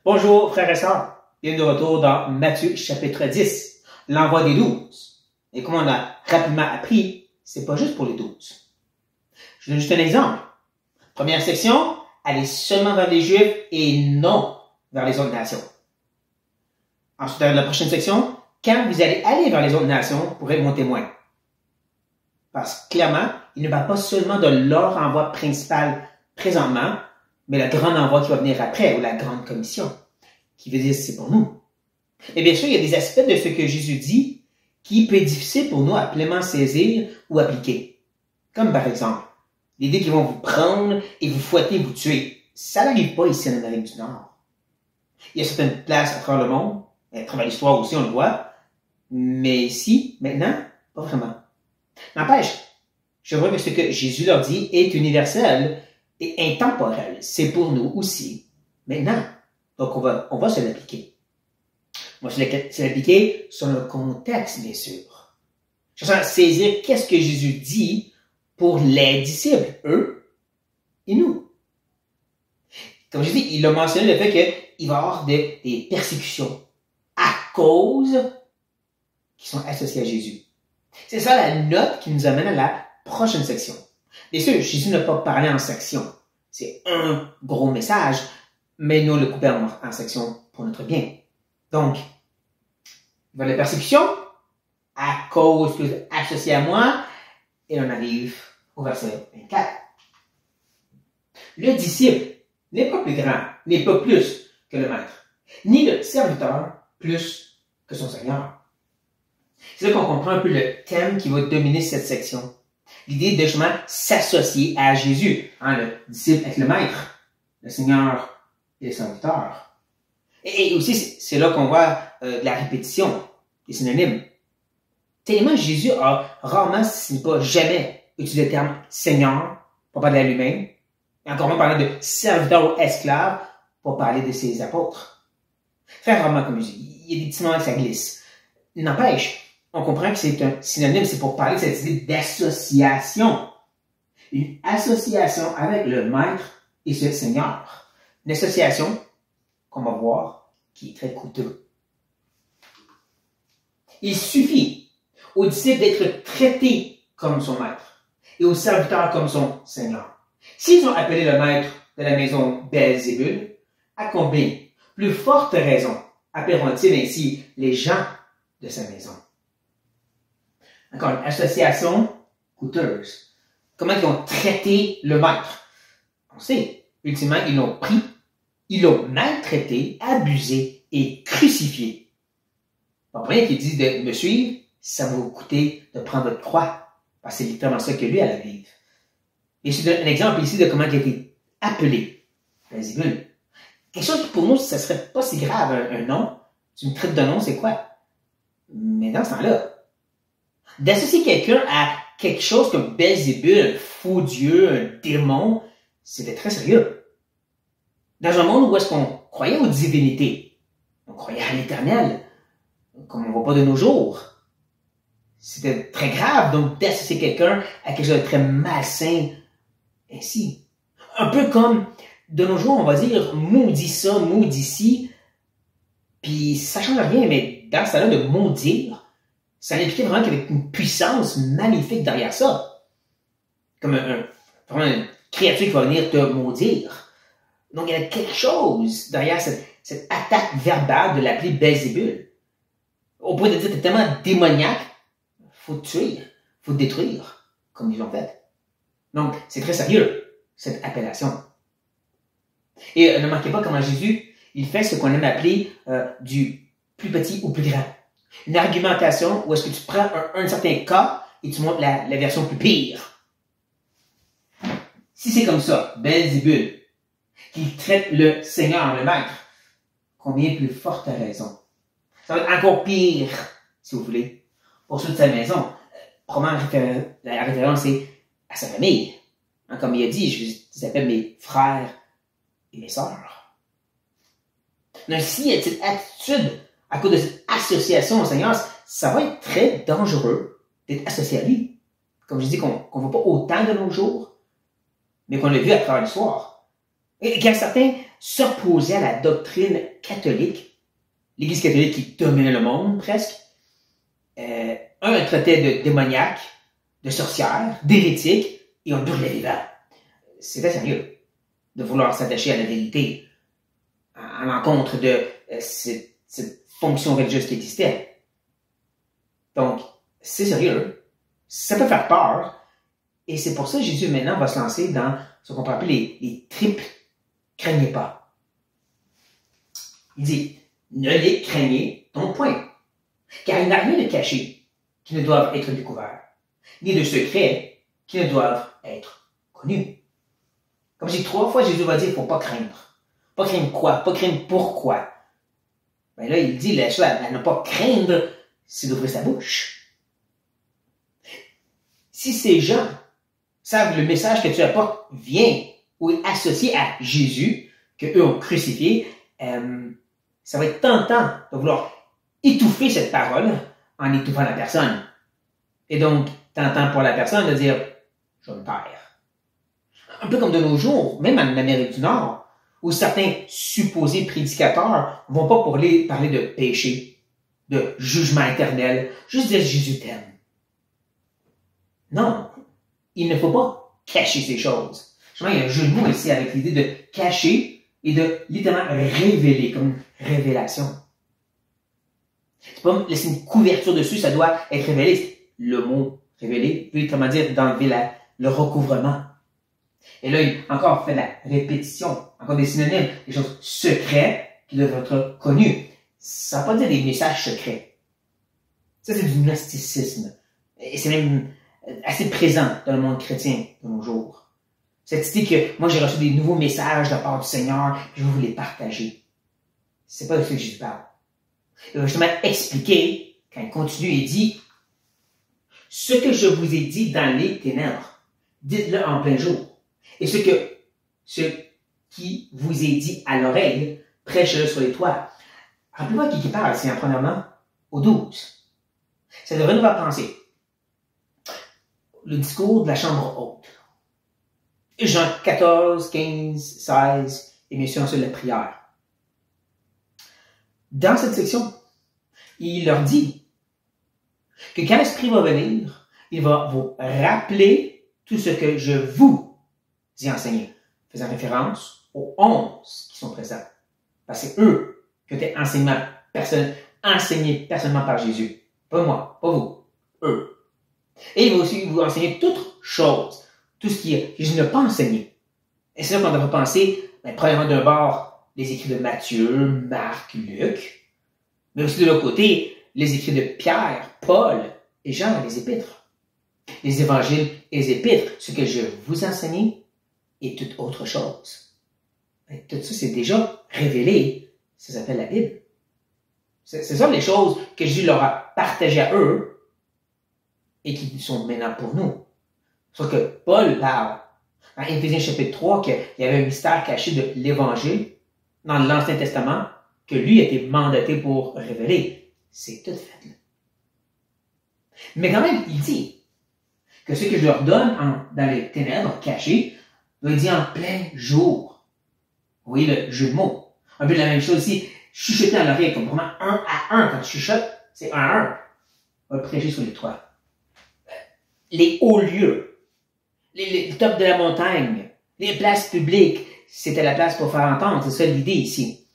Bonjour frères et sœurs, bienvenue de retour dans Matthieu chapitre 10, l'envoi des 12. Et comme on a rapidement appris, c'est pas juste pour les 12. Je donne juste un exemple. Première section, allez seulement vers les Juifs et non vers les autres nations. Ensuite, dans la prochaine section, quand vous allez aller vers les autres nations pour être mon témoin. Parce que clairement, il ne parle pas seulement de leur envoi principal présentement, mais le grand envoi qui va venir après, ou la grande commission, qui veut dire c'est pour nous. Et bien sûr, il y a des aspects de ce que Jésus dit qui peut être difficile pour nous à pleinement saisir ou appliquer. Comme par exemple, l'idée qu'ils vont vous prendre et vous fouetter, vous tuer. Ça n'arrive pas ici en Amérique du Nord. Il y a certaines places à travers le monde, à travers l'histoire aussi, on le voit, mais ici, maintenant, pas vraiment. N'empêche, je vois que ce que Jésus leur dit est universel et intemporel. C'est pour nous aussi, maintenant. Donc, on va se l'appliquer. On va se l'appliquer sur le contexte, bien sûr. Je sens saisir qu'est-ce que Jésus dit pour les disciples, eux et nous. Comme je dis, il a mentionné le fait qu'il va y avoir des persécutions à cause qui sont associées à Jésus. C'est ça la note qui nous amène à la prochaine section. Bien sûr, Jésus n'a pas parlé en section. C'est un gros message, mais nous le coupons en section pour notre bien. Donc, il va y avoir la persécution à cause associée à moi, et on arrive au verset 24. Le disciple n'est pas plus grand, n'est pas plus que le maître, ni le serviteur plus que son Seigneur. C'est là qu'on comprend un peu le thème qui va dominer cette section. L'idée de justement s'associer à Jésus, le disciple avec le maître, le Seigneur et le serviteur. Et aussi, c'est là qu'on voit la répétition, les synonymes. Tellement Jésus a rarement, si pas jamais, utilisé le terme Seigneur pour parler à lui-même, et encore moins parler de serviteur ou esclave pour parler de ses apôtres. Faire rarement comme Jésus. Il y a des petits moments que ça glisse. N'empêche, on comprend que c'est un synonyme, c'est pour parler de cette idée d'association. Une association avec le maître et ce Seigneur. Une association, qu'on va voir, qui est très coûteuse. Il suffit aux disciples d'être traités comme son maître et aux serviteurs comme son Seigneur. S'ils ont appelé le maître de la maison Belzébul, à combien plus forte raison appelleront-ils ainsi les gens de sa maison? Encore une association coûteuse. Comment ils ont traité le maître? On sait, ultimement, ils l'ont pris, ils l'ont maltraité, abusé et crucifié. Bon, rien qu'il dit de me suivre, ça va vous coûter de prendre votre croix. Parce que c'est littéralement ça que lui allait vivre. Et c'est un exemple ici de comment il a été appelé. Belzébul. Quelque chose qui pour nous, ça serait pas si grave, un nom. Tu me traites de nom, c'est quoi? Mais dans ce temps-là, d'associer quelqu'un à quelque chose comme Belzébul, un faux dieu, un démon, c'était très sérieux. Dans un monde où est-ce qu'on croyait aux divinités, on croyait à l'éternel, comme on ne voit pas de nos jours. C'était très grave, donc, d'associer quelqu'un à quelque chose de très malsain, ainsi. Un peu comme, de nos jours, on va dire, maudit ça, maudit ci, puis ça change rien, mais dans ce temps-là, de maudire, ça impliquait vraiment qu'il y avait une puissance magnifique derrière ça. Comme vraiment une créature qui va venir te maudire. Donc, il y a quelque chose derrière cette attaque verbale de l'appeler Belzébul. Au point de dire que c'est tellement démoniaque, faut te tuer, faut te détruire, comme ils l'ont fait. Donc, c'est très sérieux, cette appellation. Et ne manquez pas comment Jésus, il fait ce qu'on aime appeler du plus petit au plus grand. Une argumentation où est-ce que tu prends un certain cas et tu montres la version plus pire. Si c'est comme ça, Belzébul, qui traite le Seigneur, le Maître, combien plus forte raison. Ça va être encore pire, si vous voulez, pour ceux de sa maison. Probablement, la référence est à sa famille. Comme il a dit, je les appelle mes frères et mes sœurs. Donc, s'il y a cette attitude à cause de cette association au Seigneur, ça va être très dangereux d'être associé à lui. Comme je dis, qu'on ne voit pas autant de nos jours, mais qu'on l'a vu à travers l'histoire. Et quand certains s'opposaient à la doctrine catholique, l'Église catholique qui dominait le monde presque. Un traitait de démoniaque, de sorcière, d'hérétique, et on brûlait vivant. C'était sérieux de vouloir s'attacher à la vérité à l'encontre de cette fonction religieuse qui existait. Donc, c'est sérieux. Ça peut faire peur. Et c'est pour ça que Jésus, maintenant, va se lancer dans ce qu'on peut appeler les triples « craignez pas ». Il dit « ne les craignez donc point, car il n'y a rien de caché qui ne doivent être découverts, ni de secrets qui ne doivent être connus. » Comme j'ai 3 fois, Jésus va dire « il ne faut pas craindre ». Pas craindre quoi? Pas craindre pourquoi? Ben là, il dit la chose à ne pas craindre, c'est d'ouvrir sa bouche. Si ces gens savent le message que tu apportes vient ou est associé à Jésus, qu'eux ont crucifié, ça va être tentant de vouloir étouffer cette parole en étouffant la personne. Et donc, tentant pour la personne de dire « je vais me taire ». Un peu comme de nos jours, même en Amérique du Nord, où certains supposés prédicateurs vont pas parler de péché, de jugement éternel, juste dire « Jésus t'aime ». Non, il ne faut pas cacher ces choses. Justement, il y a un jeu de mots ici avec l'idée de cacher et de littéralement révéler, comme révélation. C'est pas laisser une couverture dessus, ça doit être révélé. Le mot révélé veut comment dire d'enlever le recouvrement. Et là, il encore fait la répétition, encore des synonymes, des choses secrètes qui doivent être connues. Ça ne veut pas dire des messages secrets. Ça, c'est du gnosticisme. Et c'est même assez présent dans le monde chrétien de nos jours. Cette idée que moi, j'ai reçu des nouveaux messages de la part du Seigneur, puis je vais vous les partager. C'est pas de ce que Jésus parle. Il va justement expliquer, quand il continue, il dit « Ce que je vous ai dit dans les ténèbres, dites-le en plein jour. Et ce qui vous est dit à l'oreille, prêchez-le sur les toits. » Rappelez-moi qui parle, c'est premièrement aux 12. Ça devrait nous faire penser. Le discours de la chambre haute. Jean 14, 15, 16, et bien sûr ensuite la prière. Dans cette section, il leur dit que quand l'Esprit va venir, il va vous rappeler tout ce que je vous ai enseigné, faisant référence aux 11 qui sont présents. Parce que c'est eux qui ont été enseignés personnellement par Jésus. Pas moi, pas vous, eux. Et il va aussi vous enseigner toutes choses, tout ce qui Jésus n'a pas enseigné. Et c'est là qu'on devrait penser, premièrement d'un bord, les écrits de Matthieu, Marc, Luc, mais aussi de l'autre côté, les écrits de Pierre, Paul et Jean, les épîtres. Les évangiles et les épîtres, ce que je vous enseigne et toute autre chose. Et tout ça, c'est déjà révélé. Ça s'appelle la Bible. C'est ça les choses que Jésus leur a partagées à eux et qui sont maintenant pour nous. Sauf que Paul parle, dans Éphésiens chapitre 3, qu'il y avait un mystère caché de l'Évangile dans l'Ancien Testament que lui a été mandaté pour révéler. C'est tout fait. Mais quand même, il dit que ce que je leur donne dans les ténèbres cachées, doit être dit en plein jour. Vous voyez le jeu de mots. Un peu la même chose ici, chuchoter à l'oreille, comme vraiment 1 à 1. Quand tu chuchotes, c'est 1 à 1. On va prêcher sur les toits. Les hauts lieux, les tops de la montagne, les places publiques, c'était la place pour faire entendre. C'est ça l'idée ici.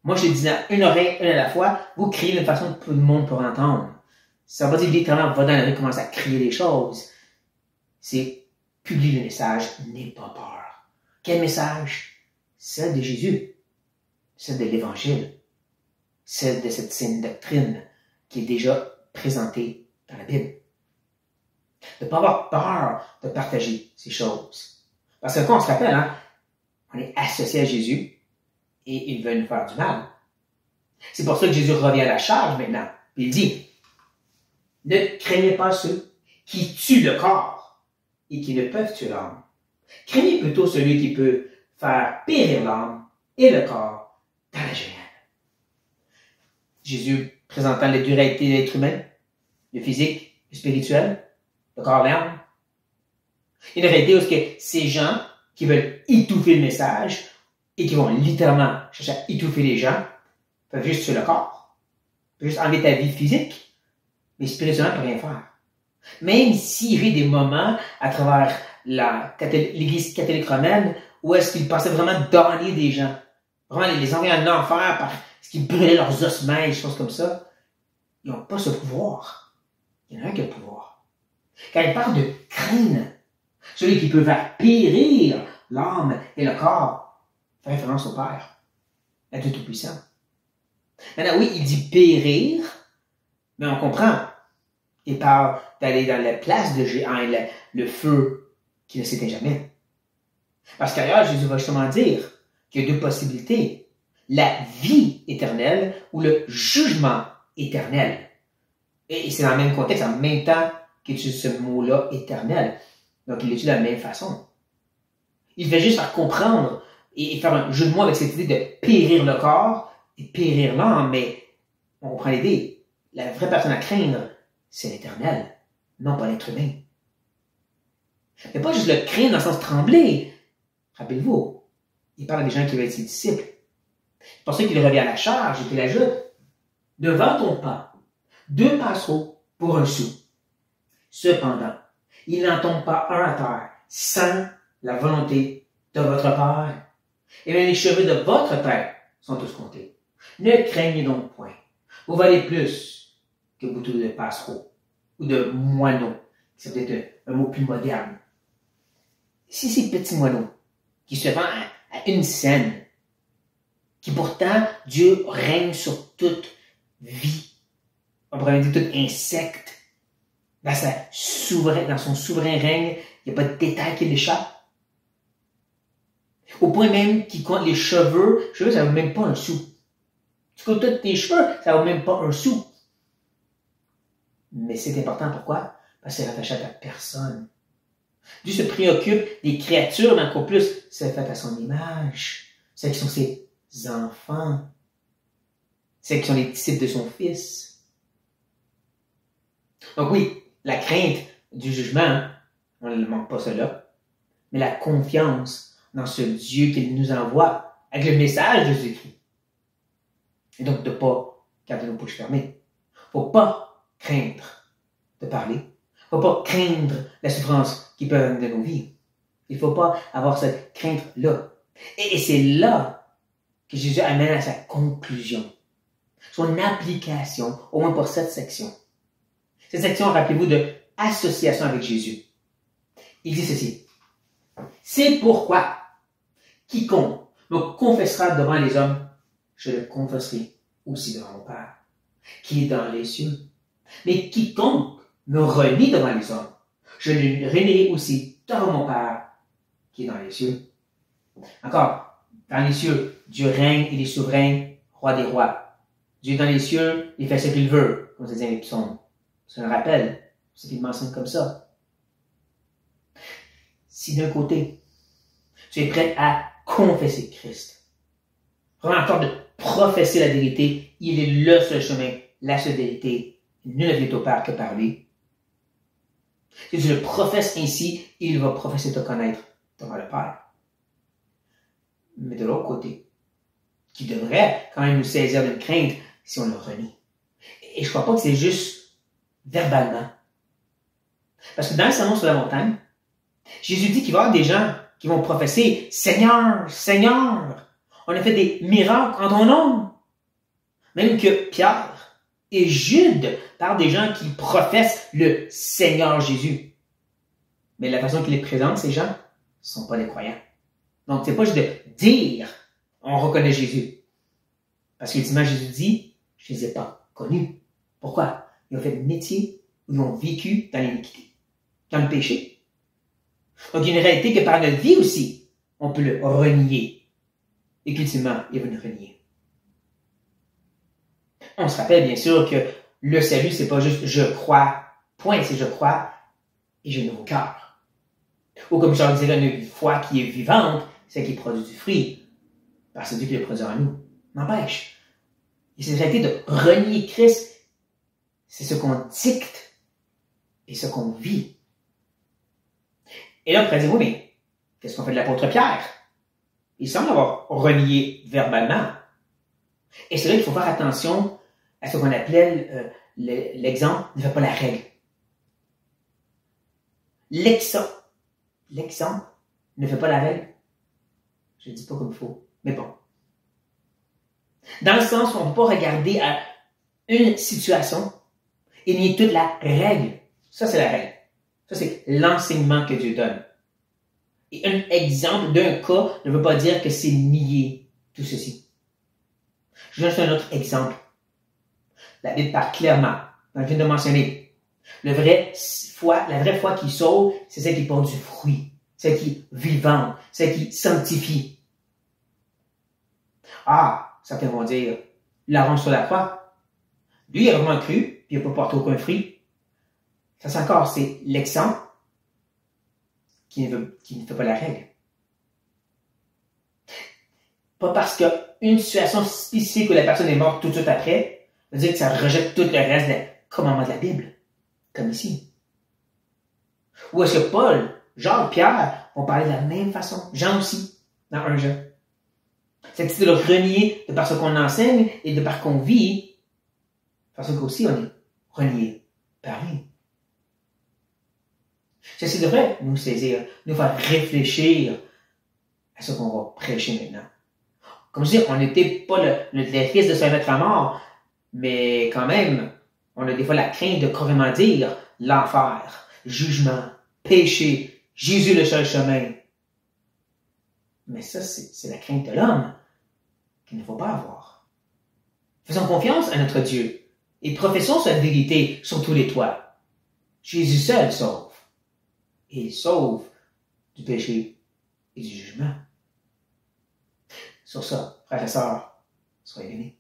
Moi, je dis une oreille, une à la fois, vous criez d'une façon que tout le monde peut entendre. Ça va dire littéralement, va dans la rue, commence à crier les choses. C'est publie le message, n'aie pas peur. Quel message? Celle de Jésus, celle de l'Évangile, celle de cette saine doctrine qui est déjà présentée dans la Bible. De ne pas avoir peur de partager ces choses. Parce que quand on se rappelle, on est associé à Jésus et il veut nous faire du mal. C'est pour ça que Jésus revient à la charge maintenant. Il dit, ne craignez pas ceux qui tuent le corps et qui ne peuvent tuer l'âme. Craignez plutôt celui qui peut faire périr l'âme et le corps dans la géhenne. Jésus présentant les deux réalités de l'être humain, le physique, le spirituel, le corps, l'âme. Il y a une réalité où ces gens qui veulent étouffer le message et qui vont littéralement chercher à étouffer les gens, peuvent juste tuer le corps, peuvent juste enlever ta vie physique, mais spirituellement, ils ne peuvent rien faire. Même s'il y avait des moments à travers l'Église catholique romaine où est-ce qu'ils pensaient vraiment damner des gens, vraiment les envoyer en enfer parce qu'ils brûlaient leurs ossements et des choses comme ça, ils n'ont pas ce pouvoir. Il y en a un qui a le pouvoir. Quand il parle de craindre, celui qui peut faire périr l'âme et le corps, fait référence au Père, à Dieu Tout-Puissant. Maintenant, oui, il dit périr, mais on comprend. Il parle d'aller dans la place de géant et le feu qui ne s'éteint jamais. Parce qu'ailleurs, Jésus va justement dire qu'il y a deux possibilités. La vie éternelle ou le jugement éternel. Et c'est dans le même contexte, en même temps qu'il utilise ce mot-là éternel. Donc, il l'utilise de la même façon. Il fait juste faire comprendre et faire un jeu de mots avec cette idée de périr le corps et périr l'âme, mais on comprend l'idée. La vraie personne à craindre, c'est l'éternel, non pas l'être humain. Mais pas juste le craindre dans le sens trembler. Rappelez-vous, il parle à des gens qui veulent être ses disciples. C'est pour ça qu'il revient à la charge et qu'il ajoute, devant ton pas, 2 passereaux pour un sou. Cependant, il n'en tombe pas un à terre sans la volonté de votre Père. Et même les cheveux de votre tête sont tous comptés. Ne craignez donc point. Vous valez plus que beaucoup de passereaux ou de moineaux. C'est peut-être un mot plus moderne. Si ces petits moineaux qui se vendent à une scène, qui pourtant Dieu règne sur toute vie, on pourrait dire tout insecte, dans son souverain règne, il n'y a pas de détail qui l'échappe. Au point même qu'il compte les cheveux, ça ne vaut même pas un sou. Tu comptes tous tes cheveux, ça ne vaut même pas un sou. Mais c'est important, pourquoi? Parce que c'est rattaché à ta personne. Dieu se préoccupe des créatures, mais encore plus, c'est fait à son image. Celles qui sont ses enfants. Celles qui sont les disciples de son Fils. Donc oui, la crainte du jugement, on ne manque pas cela, mais la confiance dans ce Dieu qu'il nous envoie avec le message de Jésus-Christ. Et donc de ne pas garder nos bouches fermées. Il ne faut pas craindre de parler. Il ne faut pas craindre la souffrance qui peut venir de nos vies. Il ne faut pas avoir cette crainte-là. Et c'est là que Jésus amène à sa conclusion, son application, au moins pour cette section. Cette section, rappelez-vous, de association avec Jésus. Il dit ceci. C'est pourquoi quiconque me confessera devant les hommes, je le confesserai aussi devant mon Père, qui est dans les cieux. Mais quiconque me renie devant les hommes, je le renierai aussi devant mon Père, qui est dans les cieux. Encore, dans les cieux, Dieu règne, il est souverain, roi des rois. Dieu est dans les cieux, il fait ce qu'il veut, comme ça dit dans les psaumes. C'est un rappel, c'est qu'il mentionne comme ça. Si d'un côté, tu es prêt à confesser Christ, vraiment encore de professer la vérité, il est le seul chemin, la seule vérité, nul n'est au Père que par lui. Si tu le professes ainsi, il va professer te connaître devant le Père. Mais de l'autre côté, qui devrait quand même nous saisir d'une crainte si on le renie. Et je ne crois pas que c'est juste verbalement. Parce que dans le Sermon sur la montagne, Jésus dit qu'il va y avoir des gens qui vont professer « Seigneur, Seigneur, on a fait des miracles en ton nom. » Même que Pierre et Jude parlent des gens qui professent le Seigneur Jésus. Mais la façon qu'il les présente, ces gens, ne sont pas des croyants. Donc, c'est pas juste de dire « on reconnaît Jésus ». Parce qu'ultimement, Jésus dit « je ne les ai pas connus ». Pourquoi? Ils ont fait le métier où ils ont vécu dans l'iniquité, dans le péché. Donc, il y a une réalité que par notre vie aussi, on peut le renier. Et qu'ultimement, il va nous renier. On se rappelle bien sûr que le salut, c'est pas juste je crois, point, c'est je crois et j'ai un nouveau cœur. Ou comme Jean dirait, une foi qui est vivante, c'est qui produit du fruit. Parce que c'est Dieu qui le produit en nous. N'empêche. Et cette réalité de renier Christ, c'est ce qu'on dicte et ce qu'on vit. Et là, vous pourrez dire, oui, mais qu'est-ce qu'on fait de l'apôtre Pierre? il semble avoir renié verbalement. Et c'est là qu'il faut faire attention à ce qu'on appelait l'exemple ne fait pas la règle. L'exemple ne fait pas la règle. Je ne dis pas comme il faut, mais bon. Dans le sens où on ne peut pas regarder à une situation et nier toute la règle. Ça, c'est la règle. Ça, c'est l'enseignement que Dieu donne. Et un exemple d'un cas ne veut pas dire que c'est nier tout ceci. Je donne un autre exemple. La Bible parle clairement, je viens de mentionner, la vraie foi qui sauve, c'est celle qui porte du fruit, celle qui est vivante, celle qui sanctifie. Ah, certains vont dire, la rend sur la croix. Lui, il a vraiment cru, puis il n'a pas porté aucun fruit. Ça, c'est encore, c'est l'exemple qui ne fait pas la règle. Pas parce qu'une situation spécifique où la personne est morte tout de suite après, veut dire que ça rejette tout le reste des commandements de la Bible, comme ici. Ou est-ce que Paul, Jacques, Pierre ont parlé de la même façon? Jean aussi, dans 1 Jean. Cette idée de renier de par ce qu'on enseigne et de par qu'on vit, parce qu'aussi on est renié par lui. Ceci devrait nous saisir, nous faire réfléchir à ce qu'on va prêcher maintenant. Comme je dis, on n'était pas les fils de se mettre à mort, mais quand même, on a des fois la crainte de carrément dire l'enfer, jugement, péché, Jésus le seul chemin. Mais ça, c'est la crainte de l'homme qu'il ne faut pas avoir. Faisons confiance à notre Dieu et professons cette vérité sur tous les toits. Jésus seul sauve. Et il sauve du péché et du jugement. Sur ça, frères et sœurs, soyez bénis.